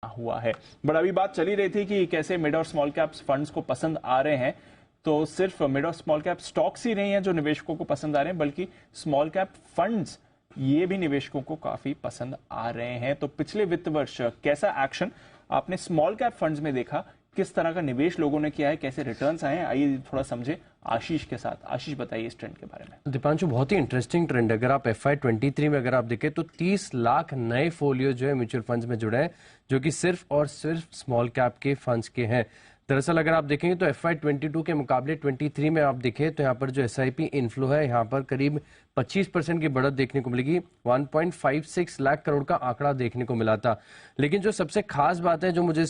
हुआ है। बट अभी बात चली रही थी कि कैसे मिड और स्मॉल कैप्स फंड्स को पसंद आ रहे हैं, तो सिर्फ मिड और स्मॉल कैप स्टॉक्स ही नहीं है जो निवेशकों को पसंद आ रहे हैं, बल्कि स्मॉल कैप फंड्स ये भी निवेशकों को काफी पसंद आ रहे हैं। तो पिछले वित्त वर्ष कैसा एक्शन आपने स्मॉल कैप फंड्स में देखा, किस तरह का निवेश लोगों ने किया है, कैसे रिटर्न्स आए हैं, आइए थोड़ा समझे आशीष के साथ। आशीष बताइए इस ट्रेंड के बारे में। दीपांशु, बहुत ही इंटरेस्टिंग ट्रेंड है। अगर आप FY23 में अगर आप देखें तो 30 लाख नए फोलियो जो है म्यूचुअल फंड्स में जुड़े हैं, जो कि सिर्फ और सिर्फ स्मॉल कैप के फंड्स के हैं। दरअसल अगर आप देखेंगे तो FY22 के मुकाबले 23 में आप देखें तो यहाँ पर जो SIP इनफ्लो है, यहाँ पर करीब 25% की बढ़त देखने को मिलेगी। 1.56 लाख करोड़ का आंकड़ा देखने को मिला था। लेकिन जो सबसे खास बात है जो मुझे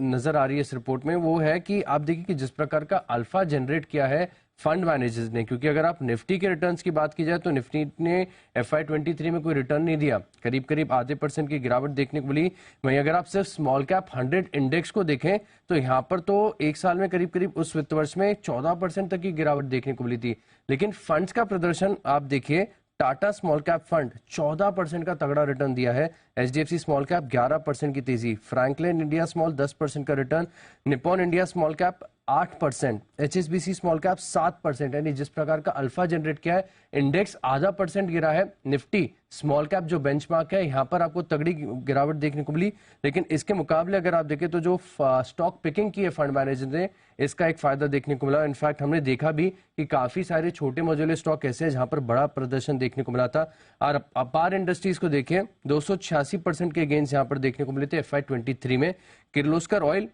नजर आ रही है इस रिपोर्ट में, वो है कि आप देखिए कि जिस प्रकार का अल्फा जनरेट किया है फंड मैनेजर्स ने, क्योंकि अगर आप निफ्टी के रिटर्न्स की बात की जाए तो निफ्टी ने FY23 में कोई रिटर्न नहीं दिया, करीब करीब आधे % की गिरावट देखने को मिली। वहीं अगर आप सिर्फ स्मॉल कैप 100 इंडेक्स को देखें तो यहाँ पर तो एक साल में करीब करीब उस वित्त वर्ष में 14% तक की गिरावट देखने को मिली थी। लेकिन फंड्स का प्रदर्शन आप देखिए, टाटा स्मॉल कैप फंड 14% का तगड़ा रिटर्न दिया है, HDFC स्मॉल कैप 11% की तेजी, फ्रैंकलिन इंडिया स्मॉल 10% का return, Nippon India small cap 8%, HSBC small cap 7%। यानी जिस प्रकार का अल्फा जनरेट किया है, इंडेक्स आधा % गिरा है। निफ्टी स्मॉल कैप जो बेंचमार्क है, यहाँ पर आपको तगड़ी गिरावट देखने को मिली। लेकिन इसके मुकाबले अगर आप देखें तो जो स्टॉक पिकिंग की है फंड मैनेजर ने, इसका एक फायदा देखने को मिला। इनफैक्ट हमने देखा भी कि काफी सारे छोटे मझोले स्टॉक ऐसे हैं जहां पर बड़ा प्रदर्शन देखने को मिला था। और अपार इंडस्ट्रीज को देखें, 286% के गेन्स यहां पर देखने को मिले थे FY23 में। किर्लोस्कर ऑयल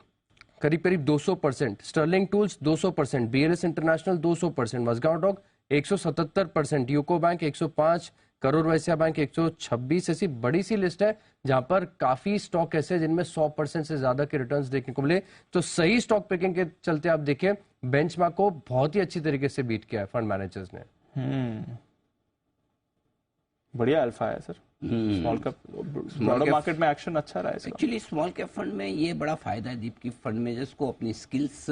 करीब करीब 200%, Sterling Tools 200%, BLS international 200%, Mazagon Dock 177%, UCO Bank 105, Karur Vysya Bank 126। ऐसी बड़ी सी लिस्ट है जहां पर काफी स्टॉक ऐसे हैं जिनमें 100% से ज्यादा के रिटर्न्स देखने को मिले। तो सही स्टॉक पिकिंग के चलते आप देखें बेंचमार्क को बहुत ही अच्छी तरीके से बीट किया है फंड मैनेजर्स ने। बढ़िया अल्फा है सर। स्मॉल कैप मार्केट में एक्शन अच्छा रहा है। एक्चुअली स्मॉल कैप फंड में ये बड़ा फायदा है दीप की फंड मैनेजर्स को अपनी स्किल्स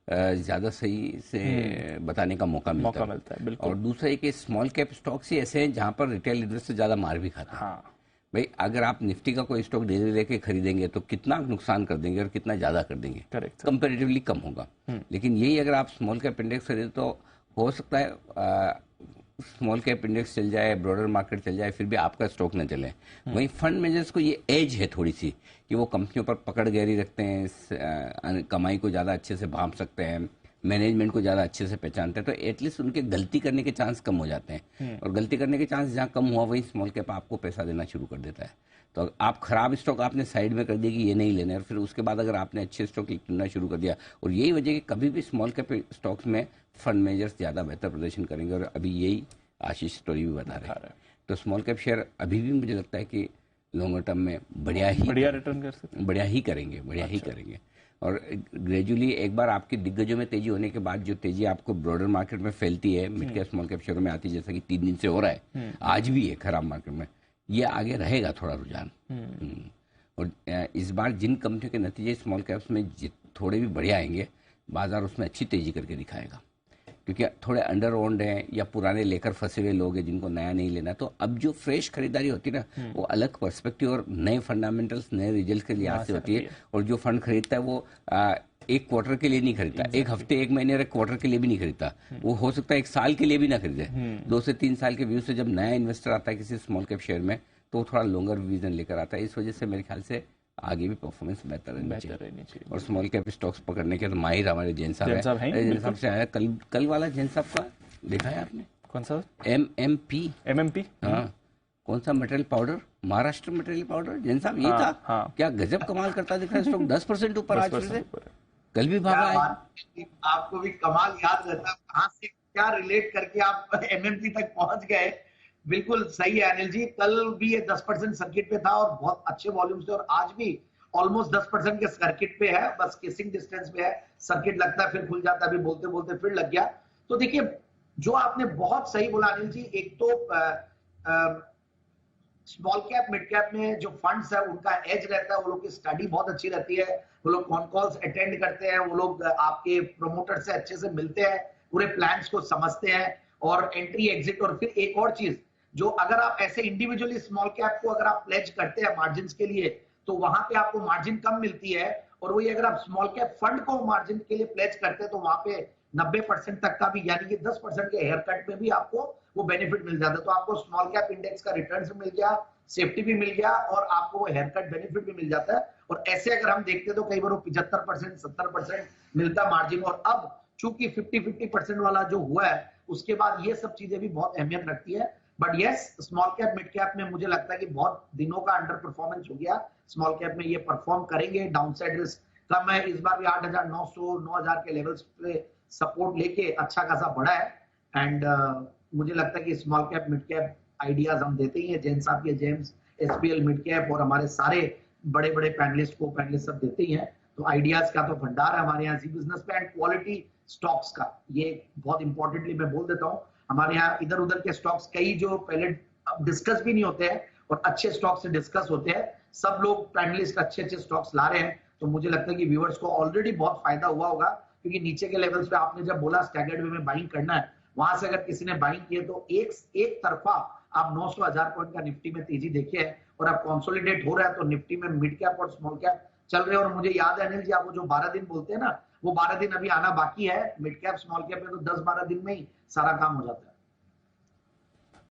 ज्यादा सही से बताने का मौका मिलता है। बिल्कुल। और दूसरा एक स्मॉल कैप स्टॉक्स ही ऐसे हैं जहां पर रिटेल इन्वेस्टर ज्यादा मार भी खाता है। हाँ। भाई अगर आप निफ्टी का कोई स्टॉक डेली लेके खरीदेंगे तो कितना नुकसान कर देंगे और कितना ज्यादा कर देंगे, कंपेरेटिवली कम होगा। लेकिन यही अगर आप स्मॉल कैप इंडेक्स खरीदे तो हो सकता है स्मॉल कैप इंडेक्स चल जाए, ब्रॉडर मार्केट चल जाए, फिर भी आपका स्टॉक न चले। वहीं फंड मैनेजर्स को ये एज है थोड़ी सी कि वो कंपनियों पर पकड़ गहरी रखते हैं, कमाई को ज़्यादा अच्छे से भांप सकते हैं, मैनेजमेंट को ज़्यादा अच्छे से पहचानते हैं, तो एटलीस्ट उनके गलती करने के चांस कम हो जाते हैं। और गलती करने के चांस जहाँ कम हुआ वहीं स्मॉल कैप आपको पैसा देना शुरू कर देता है। तो आप खराब स्टॉक आपने साइड में कर दिया कि ये नहीं लेना है, और फिर उसके बाद अगर आपने अच्छे स्टॉक चुनना शुरू कर दिया, और यही वजह कि कभी भी स्मॉल कैप स्टॉक्स में फंड मैनेजर्स ज़्यादा बेहतर प्रदर्शन करेंगे। और अभी यही आशीष स्टोरी भी बता रहे हैं। तो स्मॉल कैप शेयर अभी भी मुझे लगता है कि लॉन्गर टर्म में बढ़िया रिटर्न कर सकते हैं, बढ़िया ही करेंगे। और ग्रेजुअली एक बार आपके दिग्गजों में तेजी होने के बाद जो तेजी आपको ब्रॉडर मार्केट में फैलती है, मिड कैप स्मॉल कैप शेयरों में आती है, जैसा कि 3 दिन से हो रहा है, आज भी है खराब मार्केट में, ये आगे रहेगा थोड़ा रुझान। और इस बार जिन कंपनियों के नतीजे स्मॉल कैप्स में थोड़े भी बढ़िया आएंगे, बाजार उसमें अच्छी तेजी करके दिखाएगा। क्योंकि थोड़े अंडर ओन्ड हैं या पुराने लेकर फंसे हुए लोग हैं जिनको नया नहीं लेना, तो अब जो फ्रेश खरीदारी होती है ना, वो अलग पर्सपेक्टिव और नए फंडामेंटल्स, नए रिजल्ट के लिहाज से होती है। और जो फंड खरीदता है वो एक क्वार्टर के लिए नहीं खरीदता, एक हफ्ते, एक महीने और एक क्वार्टर के लिए भी नहीं खरीदता, वो हो सकता है 1 साल के लिए भी ना खरीदे। 2 से 3 साल के व्यू से जब नया इन्वेस्टर आता है किसी स्मॉल कैप शेयर में, तो वो थोड़ा लॉन्गर विजन लेकर आता है। इस वजह से मेरे ख्याल से आगे भी परफॉर्मेंस बेहतर रहनी चाहिए। और स्मॉल कैप स्टॉक्स पकड़ने के तो माहिर हमारे जैन साहब हैं। जैन साहब से आया कल वाला जैन साहब का देखा है आपने? कौन सा? MMP। हाँ, कौन सा material powder, Maharashtra material powder. Jain साहब ये था। हाँ। क्या गजब कमाल करता दिख रहा है स्टॉक, 10% ऊपर आज से, कल भी भागा है। आपको भी कमाल याद रहता, कहां से क्या रिलेट करके आप MMP तक पहुंच गए। बिल्कुल सही है अनिल जी। कल भी ये 10% सर्किट पे था और बहुत अच्छे वॉल्यूम से, और आज भी ऑलमोस्ट 10% के सर्किट पे है, बस किसिंग डिस्टेंस पे है। सर्किट लगता है फिर खुल जाता है, अभी बोलते बोलते फिर लग गया। तो देखिए जो आपने बहुत सही बोला अनिल जी, एक तो स्मॉल कैप मिड कैप में जो फंड्स है उनका एज रहता है, वो लोग की स्टडी बहुत अच्छी रहती है, वो लोग कॉन कॉल्स अटेंड करते हैं, वो लोग आपके प्रोमोटर से अच्छे से मिलते हैं, पूरे प्लान्स को समझते हैं, और एंट्री एग्जिट। और फिर एक और चीज, जो अगर आप ऐसे इंडिविजुअली स्मॉल कैप को अगर आप प्लेज करते हैं मार्जिन के लिए, तो वहां पे आपको मार्जिन कम मिलती है। और वही अगर आप स्मॉल कैप फंड को मार्जिन के लिए प्लेज करते हैं तो वहां पे 90% तक का भी, यानी कि 10% के हेयर कट में भी आपको वो बेनिफिट मिल जाता है। तो आपको स्मॉल कैप इंडेक्स का रिटर्न भी मिल गया, सेफ्टी भी मिल गया और आपको वो हेयर कट बेनिफिट भी मिल जाता है। और ऐसे अगर हम देखते हैं तो कई बार वो 75% 70% मिलता मार्जिन। और अब चूंकि 50-50% वाला जो हुआ है उसके बाद ये सब चीजें भी बहुत अहमियत रखती है। But yes, small cap mid cap में मुझे लगता है कि बहुत दिनों का अंडर परफॉर्मेंस हो गया। स्मॉल कैप में ये परफॉर्म करेंगे, डाउनसाइड रिस्क कम है। इस बार भी 8,900 9,000 के लेवल्स पे सपोर्ट लेके अच्छा खासा बढ़ा है। एंड मुझे लगता है कि small cap mid cap ideas हम देते ही हैं, जैन साहब के जेम्स, एसपीएल मिड कैप और हमारे सारे बड़े बड़े पैनलिस्ट को पैनलिस्ट सब देते ही हैं। तो आइडियाज का तो भंडार है हमारे यहाँ जी बिजनेस पे। एंड क्वालिटी स्टॉक्स का ये बहुत इंपॉर्टेंटली मैं बोल देता हूँ, हमारे यहाँ इधर उधर के स्टॉक्स कई जो पहले डिस्कस भी नहीं होते हैं और अच्छे स्टॉक्स से डिस्कस होते हैं, सब लोग पैनलिस्ट अच्छे अच्छे स्टॉक्स ला रहे हैं। तो मुझे लगता है कि व्यूअर्स को ऑलरेडी बहुत फायदा हुआ होगा, क्योंकि नीचे के लेवल्स पे आपने जब बोला स्टैगर्ड वे में बाइंग करना है, वहां से अगर किसी ने बाइंग किए तो एक तरफा आप 900,000 पॉइंट का निफ्टी में तेजी देखिए है और आप कंसोलिडेट हो रहा है। तो निफ्टी में मिड कैप और स्मॉल कैप चल रहे हैं। और मुझे याद है अनिल जी, आप वो जो 12 दिन बोलते हैं ना, वो 12 दिन अभी आना बाकी है। मिड कैप स्मॉल कैप में तो 10-12 दिन में ही सारा काम हो जाता है।